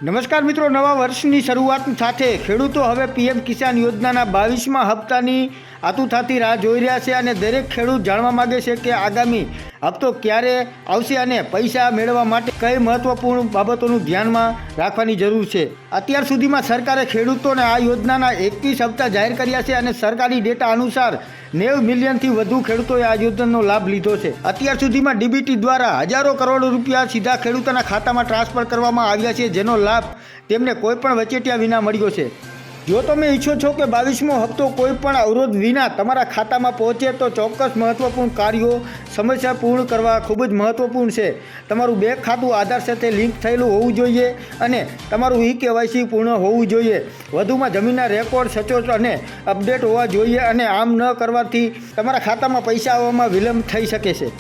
નમસ્કાર મિત્રો, નવા વર્ષની શરૂઆત સાથે ખેડૂતો હવે પીએમ કિસાન યોજનાના 22મા હપ્તાની આતુરતાથી રાહ જોઈ રહ્યા છે અને દરેક ખેડૂત જાણવા માગે છે કે આગામી હપ્તો ક્યારે આવશે અને પૈસા મેળવવા માટે કઈ મહત્વપૂર્ણ બાબતોનું ધ્યાનમાં રાખવાની જરૂર છે। અત્યાર સુધીમાં સરકારે ખેડૂતોને આ યોજનાના 21 હપ્તા જાહેર કર્યા છે અને સરકારી ડેટા અનુસાર 90 મિલિયનથી વધુ ખેડૂતોએ આ યોજનાનો લાભ લીધો છે। અત્યાર સુધીમાં ડીબીટી દ્વારા હજારો કરોડ રૂપિયા સીધા ખેડૂતોના ખાતામાં ટ્રાન્સફર કરવામાં આવ્યા છે, જેનો લાભ તેમને કોઈપણ વચેટિયા વિના મળ્યો છે। જો તમે ઈચ્છો છો કે 22મો હપ્તો કોઈપણ અવરોધ વિના તમારા ખાતામાં પહોંચે તો ચોક્કસ મહત્વપૂર્ણ કાર્યો સમયસર પૂર્ણ કરવા ખૂબ જ મહત્વપૂર્ણ છે। તમારું બેંક ખાતું આધાર સાથે લિંક થયેલું હોવું જોઈએ અને તમારું ઈ-કેવાયસી પૂર્ણ હોવું જોઈએ। વધુમાં જમીનના રેકોર્ડ સચોટ અને અપડેટ હોવા જોઈએ અને આમ ન કરવાથી તમારા ખાતામાં પૈસા આવવામાં વિલંબ થઈ શકે છે।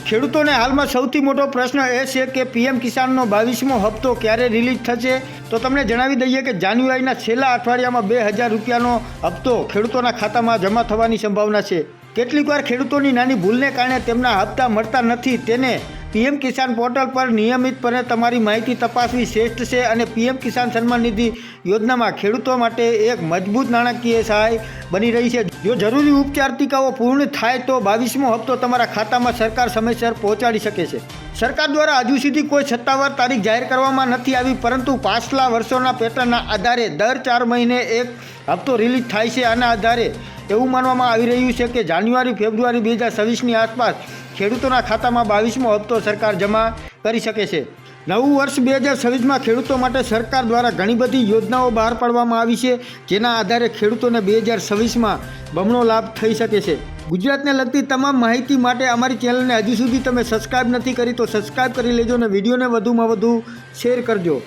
ખેડૂતોને હાલમાં સૌથી મોટો પ્રશ્ન એ છે કે પીએમ કિસાનનો 22મો હપ્તો ક્યારે રિલીઝ થશે। તો તમને જણાવી દઈએ કે જાન્યુઆરીના છેલ્લા અઠવાડિયામાં 2000 રૂપિયાનો હપ્તો ખેડૂતોના ખાતામાં જમા થવાની સંભાવના છે। કેટલીકવાર ખેડૂતોની નાની ભૂલને કારણે તેમના હપ્તા મળતા નથી। તેને પીએમ કિસાન પોર્ટલ પર નિયમિતપણે તમારી માહિતી તપાસવી શ્રેષ્ઠ છે અને પીએમ કિસાન સન્માન નિધિ યોજનામાં ખેડૂતો માટે એક મજબૂત નાણાકીય સહાય બની રહી છે। જો જરૂરી ઉપચારિકાઓ પૂર્ણ થાય તો 22મો હપ્તો તમારા ખાતામાં સરકાર સમયસર પહોંચાડી શકે છે। સરકાર દ્વારા હજુ સુધી કોઈ સત્તાવાર તારીખ જાહેર કરવામાં નથી આવી, પરંતુ પાછલા વર્ષોના પેટર્નના આધારે દર 4 મહિને એક હપ્તો રિલીઝ થાય છે। આના આધારે એવું માનવામાં આવી રહ્યું છે કે જાન્યુઆરી-ફેબ્રુઆરી 2026ની આસપાસ ખેડૂતોના ખાતામાં 22મો હપ્તો સરકાર જમા કરી શકે છે। નવું વર્ષ 2026માં ખેડૂતો માટે સરકાર દ્વારા ઘણી બધી યોજનાઓ બહાર પાડવામાં આવી છે, જેના આધારે ખેડૂતોને 2026માં બમણો લાભ થઈ શકે છે। ગુજરાતને લગતી તમામ માહિતી માટે અમારી ચેનલને હજુ સુધી તમે સબસ્ક્રાઈબ નથી કરી તો સબસ્ક્રાઈબ કરી લેજો અને વિડીયોને વધુમાં વધુ શેર કરજો।